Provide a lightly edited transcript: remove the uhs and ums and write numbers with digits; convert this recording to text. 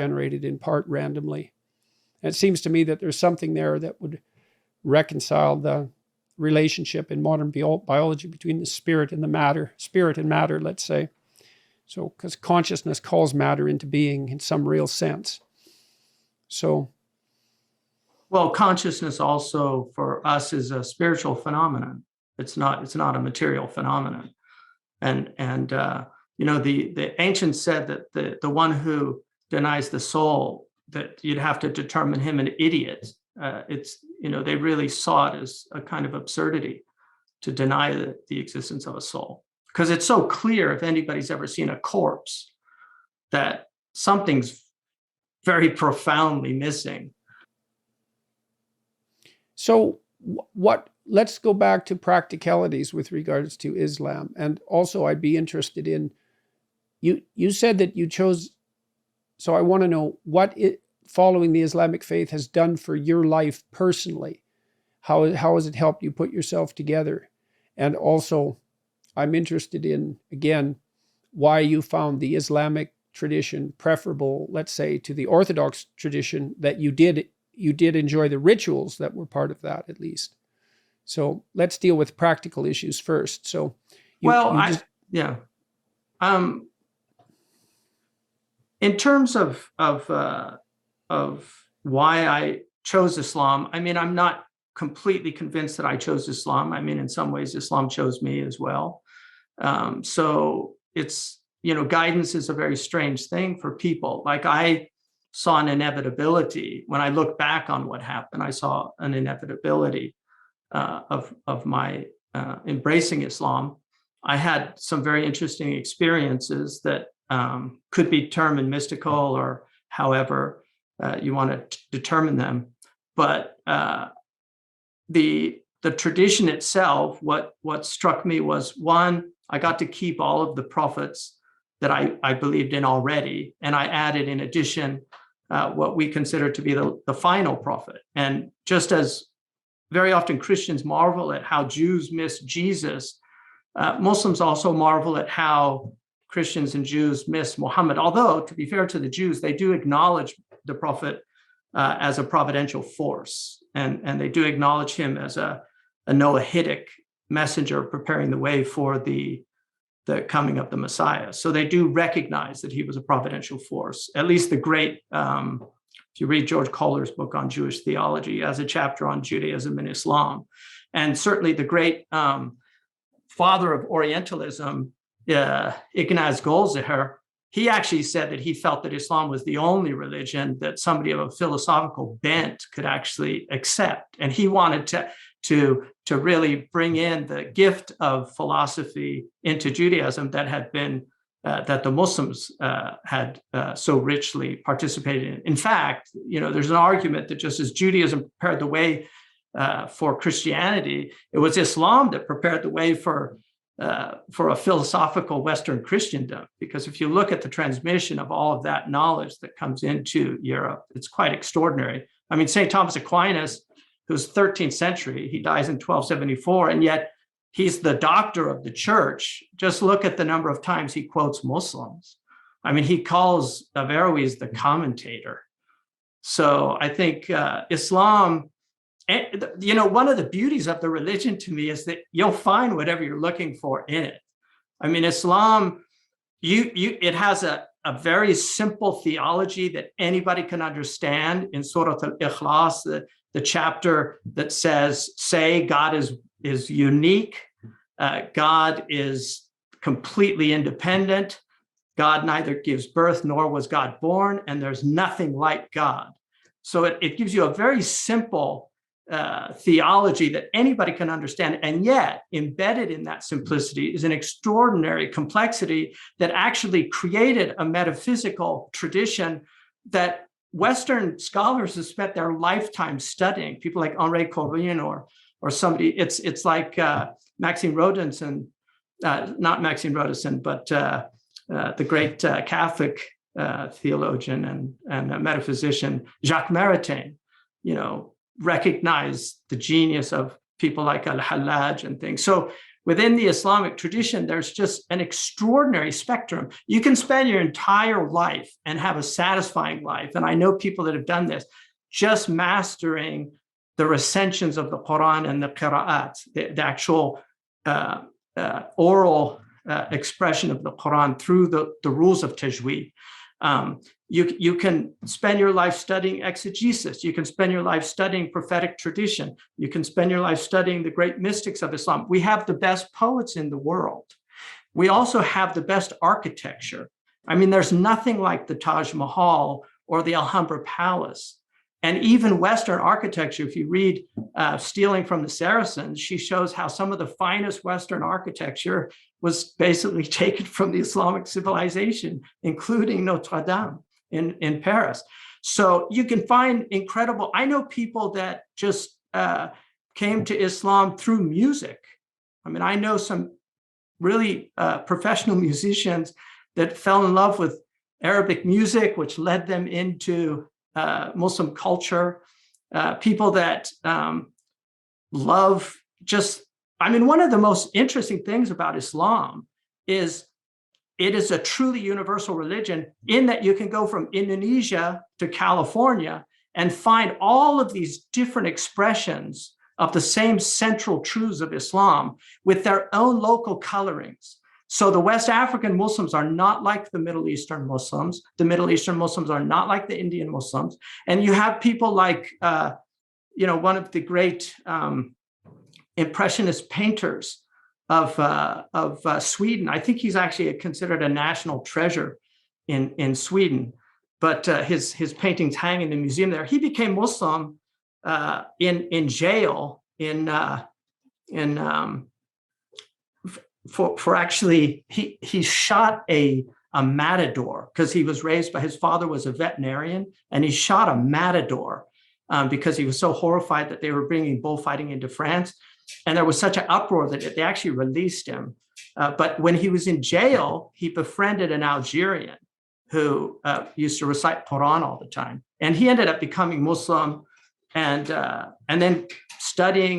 generated in part randomly. And it seems to me that there's something there that would reconcile the relationship in modern biology between the spirit and matter, let's say. So, because consciousness calls matter into being in some real sense. So, well, consciousness also for us is a spiritual phenomenon. It's not a material phenomenon. And the ancients said that the one who denies the soul, that you'd have to determine him an idiot. They really saw it as a kind of absurdity to deny the existence of a soul, because it's so clear, if anybody's ever seen a corpse, that something's very profoundly missing. So let's go back to practicalities with regards to Islam. And also I'd be interested in, you said that you chose, so I want to know what following the Islamic faith has done for your life personally. How has it helped you put yourself together? And also, I'm interested in, again, why you found the Islamic tradition preferable, let's say, to the Orthodox tradition, that you did enjoy the rituals that were part of that, at least. So let's deal with practical issues first. So, in terms of why I chose Islam, I mean, I'm not completely convinced that I chose Islam. I mean, in some ways, Islam chose me as well. So it's, guidance is a very strange thing for people. Like, I saw an inevitability. When I look back on what happened, I saw an inevitability of my embracing Islam. I had some very interesting experiences that could be termed mystical, or however you want to determine them. But the tradition itself, what struck me was, one, I got to keep all of the prophets that I believed in already, and I added, in addition, what we consider to be the final prophet. And just as very often Christians marvel at how Jews miss Jesus, Muslims also marvel at how Christians and Jews miss Muhammad. Although, to be fair to the Jews, they do acknowledge the prophet as a providential force, and they do acknowledge him as a Noahidic messenger preparing the way for the coming of the Messiah. So they do recognize that he was a providential force. At least the great, if you read George Kohler's book on Jewish theology, he has a chapter on Judaism and Islam. And certainly the great father of Orientalism, Ignaz Goldziher, he actually said that he felt that Islam was the only religion that somebody of a philosophical bent could actually accept. And he wanted to really bring in the gift of philosophy into Judaism that had been, that the Muslims had so richly participated in. In fact, there's an argument that just as Judaism prepared the way for Christianity, it was Islam that prepared the way for a philosophical Western Christendom. Because if you look at the transmission of all of that knowledge that comes into Europe, it's quite extraordinary. I mean, St. Thomas Aquinas, who's 13th century, he dies in 1274, and yet he's the doctor of the church. Just look at the number of times he quotes Muslims. I mean, he calls Averroes the commentator. So I think Islam, one of the beauties of the religion to me is that you'll find whatever you're looking for in it. I mean, Islam, it has a very simple theology that anybody can understand. In Surah Al-Ikhlas, the chapter that says, say God is unique, God is completely independent, God neither gives birth nor was God born, and there's nothing like God. So it gives you a very simple theology that anybody can understand. And yet, embedded in that simplicity is an extraordinary complexity that actually created a metaphysical tradition that Western scholars have spent their lifetime studying. People like Henri Corbin or somebody. It's like Maxime Rodinson, not Maxime Rodinson, but the great Catholic theologian and metaphysician Jacques Maritain, recognized the genius of people like Al-Hallaj and things. So within the Islamic tradition, there's just an extraordinary spectrum. You can spend your entire life and have a satisfying life. And I know people that have done this, just mastering the recensions of the Quran and the qira'at, the actual oral expression of the Quran through the rules of tajweed. You can spend your life studying exegesis. You can spend your life studying prophetic tradition. You can spend your life studying the great mystics of Islam. We have the best poets in the world. We also have the best architecture. I mean, there's nothing like the Taj Mahal or the Alhambra Palace. And even Western architecture, if you read Stealing from the Saracens, she shows how some of the finest Western architecture was basically taken from the Islamic civilization, including Notre Dame in Paris. So you can find incredible, I know people that just came to Islam through music. I mean, I know some really professional musicians that fell in love with Arabic music, which led them into Muslim culture, people that love just, I mean, one of the most interesting things about Islam is it is a truly universal religion in that you can go from Indonesia to California and find all of these different expressions of the same central truths of Islam with their own local colorings. So the West African Muslims are not like the Middle Eastern Muslims. The Middle Eastern Muslims are not like the Indian Muslims. And you have people like, one of the great Impressionist painters of Sweden. I think he's actually considered a national treasure in Sweden, but his paintings hang in the museum there. He became Muslim in jail for actually, he shot a matador because he was raised by, his father was a veterinarian, and he shot a matador because he was so horrified that they were bringing bullfighting into France. And there was such an uproar that they actually released him. But when he was in jail, he befriended an Algerian who used to recite Quran all the time. And he ended up becoming Muslim and then studying